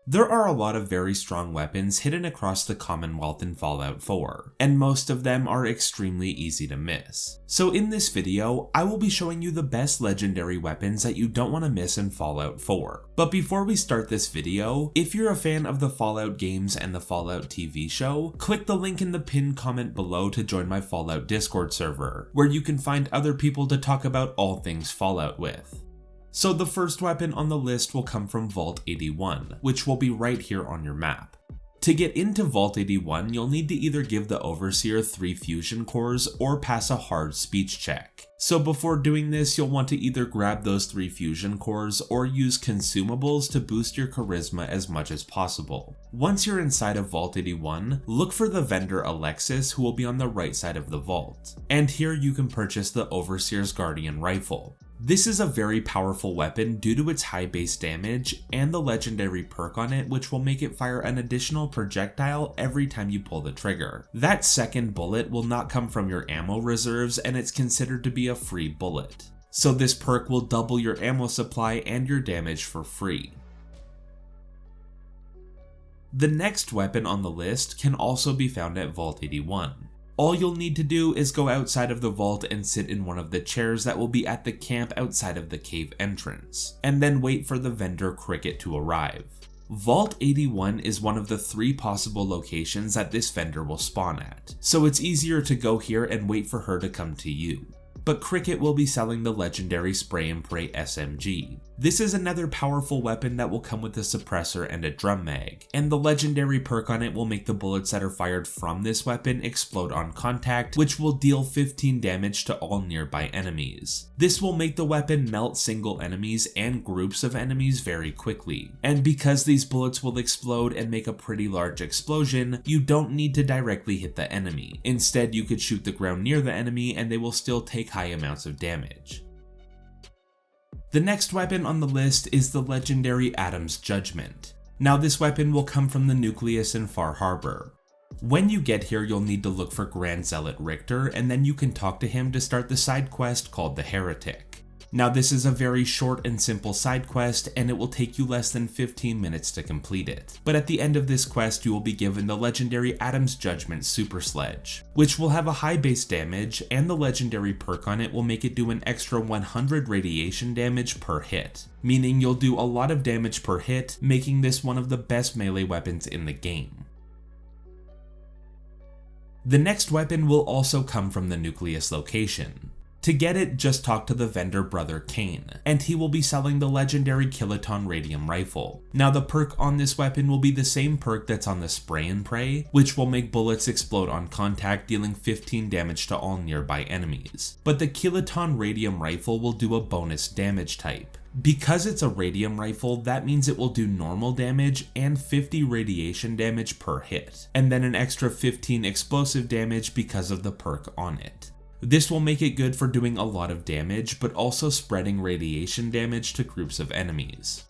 There are a lot of very strong weapons hidden across the Commonwealth in Fallout 4, and most of them are extremely easy to miss. So in this video, I will be showing you the best legendary weapons that you don't want to miss in Fallout 4. But before we start this video, if you're a fan of the Fallout games and the Fallout TV show, click the link in the pinned comment below to join my Fallout Discord server, where you can find other people to talk about all things Fallout with. So the first weapon on the list will come from Vault 81, which will be right here on your map. To get into Vault 81, you'll need to either give the Overseer 3 fusion cores or pass a hard speech check. So before doing this, you'll want to either grab those 3 fusion cores or use consumables to boost your charisma as much as possible. Once you're inside of Vault 81, look for the vendor Alexis, who will be on the right side of the vault. And here you can purchase the Overseer's Guardian Rifle. This is a very powerful weapon due to its high base damage and the legendary perk on it, which will make it fire an additional projectile every time you pull the trigger. That second bullet will not come from your ammo reserves, and it's considered to be a free bullet. So this perk will double your ammo supply and your damage for free. The next weapon on the list can also be found at Vault 81. All you'll need to do is go outside of the vault and sit in one of the chairs that will be at the camp outside of the cave entrance, and then wait for the vendor Cricket to arrive. Vault 81 is one of the 3 possible locations that this vendor will spawn at, so it's easier to go here and wait for her to come to you. But Cricket will be selling the legendary Spray and Pray SMG. This is another powerful weapon that will come with a suppressor and a drum mag, and the legendary perk on it will make the bullets that are fired from this weapon explode on contact, which will deal 15 damage to all nearby enemies. This will make the weapon melt single enemies and groups of enemies very quickly, and because these bullets will explode and make a pretty large explosion, you don't need to directly hit the enemy. Instead, you could shoot the ground near the enemy and they will still take high amounts of damage. The next weapon on the list is the legendary Adam's Judgement. Now this weapon will come from the nucleus in Far Harbor. When you get here, you'll need to look for Grand Zealot Richter, and then you can talk to him to start the side quest called the Heretic. Now this is a very short and simple side quest, and it will take you less than 15 minutes to complete it. But at the end of this quest, you will be given the legendary Adam's Judgement Super Sledge, which will have a high base damage, and the legendary perk on it will make it do an extra 100 radiation damage per hit, meaning you'll do a lot of damage per hit, making this one of the best melee weapons in the game. The next weapon will also come from the Nucleus location. To get it, just talk to the vendor Brother Kane, and he will be selling the legendary Kiloton Radium Rifle. Now the perk on this weapon will be the same perk that's on the Spray and Pray, which will make bullets explode on contact, dealing 15 damage to all nearby enemies. But the Kiloton Radium Rifle will do a bonus damage type. Because it's a radium rifle, that means it will do normal damage and 50 radiation damage per hit, and then an extra 15 explosive damage because of the perk on it. This will make it good for doing a lot of damage, but also spreading radiation damage to groups of enemies.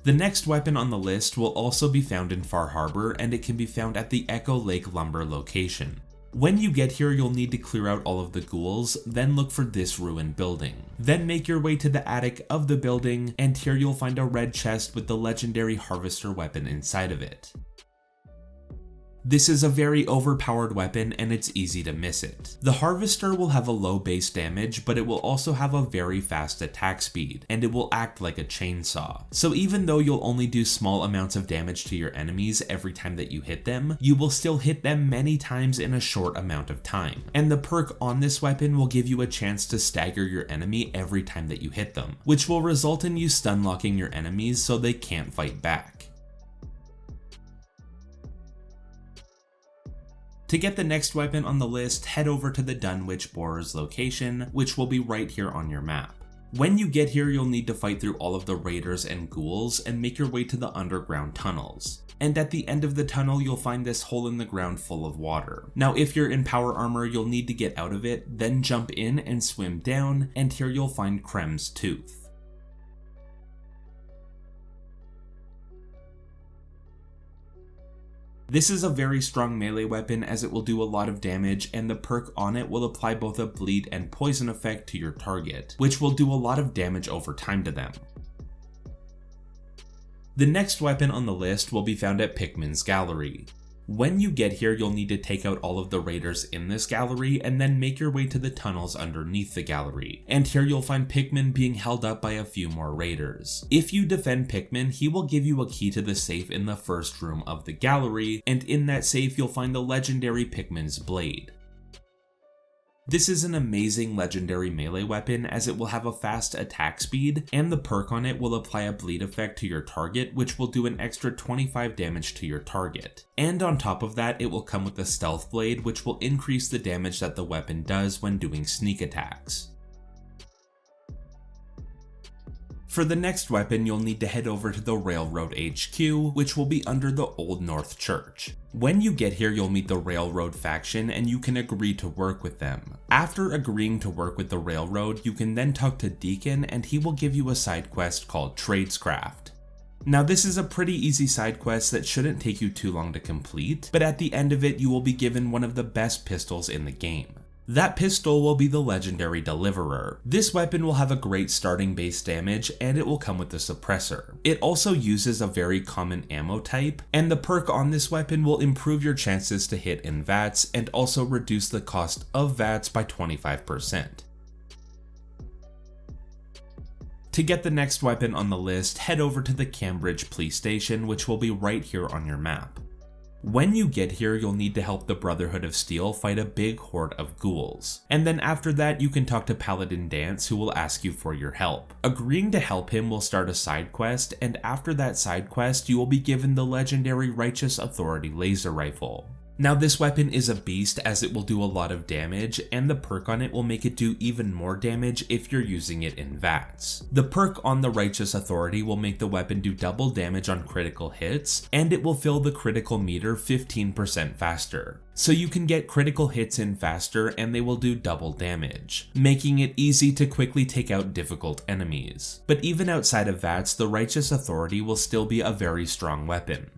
The next weapon on the list will also be found in Far Harbor, and it can be found at the Echo Lake Lumber location. When you get here, you'll need to clear out all of the ghouls, then look for this ruined building. Then make your way to the attic of the building, and here you'll find a red chest with the legendary Harvester weapon inside of it. This is a very overpowered weapon, and it's easy to miss it. The Harvester will have a low base damage, but it will also have a very fast attack speed, and it will act like a chainsaw. So even though you'll only do small amounts of damage to your enemies every time that you hit them, you will still hit them many times in a short amount of time. And the perk on this weapon will give you a chance to stagger your enemy every time that you hit them, which will result in you stun locking your enemies so they can't fight back. To get the next weapon on the list, head over to the Dunwich Borers location, which will be right here on your map. When you get here, you'll need to fight through all of the raiders and ghouls and make your way to the underground tunnels. And at the end of the tunnel, you'll find this hole in the ground full of water. Now, if you're in power armor, you'll need to get out of it, then jump in and swim down, and here you'll find Kremvh's tooth. This is a very strong melee weapon as it will do a lot of damage, and the perk on it will apply both a bleed and poison effect to your target, which will do a lot of damage over time to them. The next weapon on the list will be found at Pickman's Gallery. When you get here, you'll need to take out all of the raiders in this gallery and then make your way to the tunnels underneath the gallery. And here you'll find Pickman being held up by a few more raiders. If you defend Pickman, he will give you a key to the safe in the first room of the gallery, and in that safe you'll find the legendary Pickman's Blade. This is an amazing legendary melee weapon as it will have a fast attack speed, and the perk on it will apply a bleed effect to your target, which will do an extra 25 damage to your target. And on top of that, it will come with a stealth blade, which will increase the damage that the weapon does when doing sneak attacks. For the next weapon, you'll need to head over to the Railroad HQ, which will be under the Old North Church. When you get here, you'll meet the Railroad faction and you can agree to work with them. After agreeing to work with the Railroad, you can then talk to Deacon and he will give you a side quest called Tradescraft. Now this is a pretty easy side quest that shouldn't take you too long to complete, but at the end of it you will be given one of the best pistols in the game. That pistol will be the legendary Deliverer. This weapon will have a great starting base damage and it will come with a suppressor. It also uses a very common ammo type, and the perk on this weapon will improve your chances to hit in VATS and also reduce the cost of VATS by 25%. To get the next weapon on the list, head over to the Cambridge Police Station, which will be right here on your map. When you get here, you'll need to help the Brotherhood of Steel fight a big horde of ghouls. And then after that, you can talk to Paladin Dance, who will ask you for your help. Agreeing to help him will start a side quest, and after that side quest, you will be given the legendary Righteous Authority laser rifle. Now this weapon is a beast as it will do a lot of damage, and the perk on it will make it do even more damage if you're using it in VATS. The perk on the Righteous Authority will make the weapon do double damage on critical hits, and it will fill the critical meter 15% faster. So you can get critical hits in faster and they will do double damage, making it easy to quickly take out difficult enemies. But even outside of VATS, the Righteous Authority will still be a very strong weapon.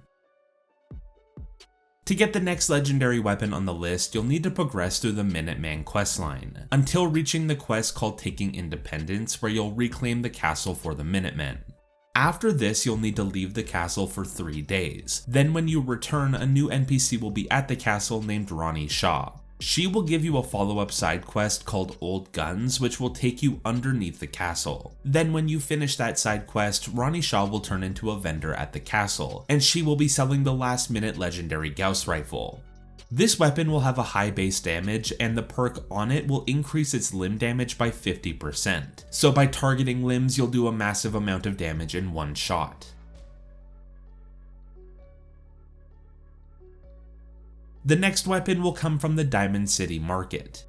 To get the next legendary weapon on the list, you'll need to progress through the Minuteman questline, until reaching the quest called Taking Independence, where you'll reclaim the castle for the Minutemen. After this, you'll need to leave the castle for 3 days. Then when you return, a new NPC will be at the castle named Ronnie Shaw. She will give you a follow-up side quest called Old Guns, which will take you underneath the castle. Then when you finish that side quest, Ronnie Shaw will turn into a vendor at the castle, and she will be selling the last-minute legendary Gauss rifle. This weapon will have a high base damage, and the perk on it will increase its limb damage by 50%. So by targeting limbs, you'll do a massive amount of damage in one shot. The next weapon will come from the Diamond City Market.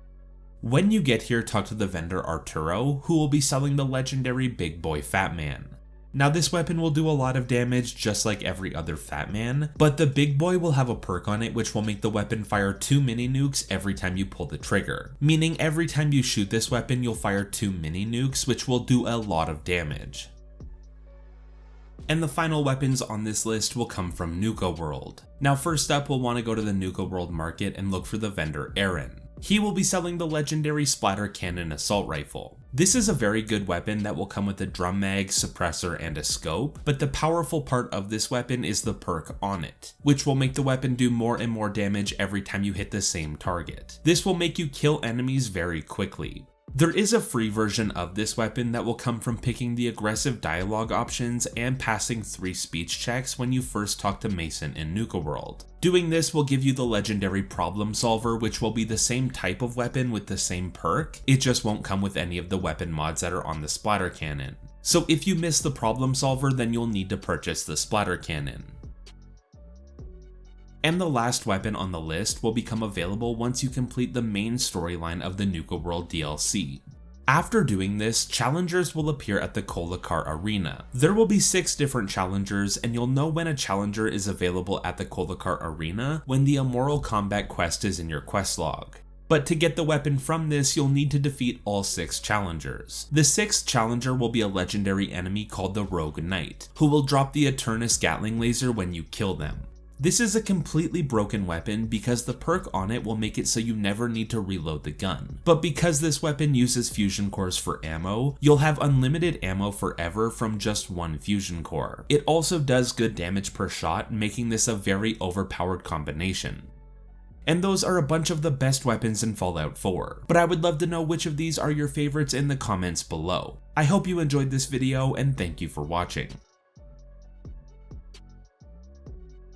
When you get here, talk to the vendor Arturo, who will be selling the legendary Big Boy Fat Man. Now this weapon will do a lot of damage just like every other Fat Man, but the Big Boy will have a perk on it which will make the weapon fire 2 mini nukes every time you pull the trigger. Meaning every time you shoot this weapon you'll fire 2 mini nukes, which will do a lot of damage. And the final weapons on this list will come from Nuka-World. Now first up, we'll want to go to the Nuka-World market and look for the vendor Aaron. He will be selling the legendary Splatter Cannon Assault Rifle. This is a very good weapon that will come with a drum mag, suppressor, and a scope, but the powerful part of this weapon is the perk on it, which will make the weapon do more and more damage every time you hit the same target. This will make you kill enemies very quickly. There is a free version of this weapon that will come from picking the aggressive dialogue options and passing 3 speech checks when you first talk to Mason in Nuka-World. Doing this will give you the legendary Problem Solver, which will be the same type of weapon with the same perk, it just won't come with any of the weapon mods that are on the Splatter Cannon. So if you miss the Problem Solver, then you'll need to purchase the Splatter Cannon. And the last weapon on the list will become available once you complete the main storyline of the Nuka-World DLC. After doing this, challengers will appear at the Kolakar Arena. There will be 6 different challengers, and you'll know when a challenger is available at the Kolakar Arena when the Immoral Combat quest is in your quest log. But to get the weapon from this, you'll need to defeat all 6 challengers. The 6th challenger will be a legendary enemy called the Rogue Knight, who will drop the Eternus Gatling laser when you kill them. This is a completely broken weapon because the perk on it will make it so you never need to reload the gun. But because this weapon uses fusion cores for ammo, you'll have unlimited ammo forever from just one fusion core. It also does good damage per shot, making this a very overpowered combination. And those are a bunch of the best weapons in Fallout 4, but I would love to know which of these are your favorites in the comments below. I hope you enjoyed this video, and thank you for watching.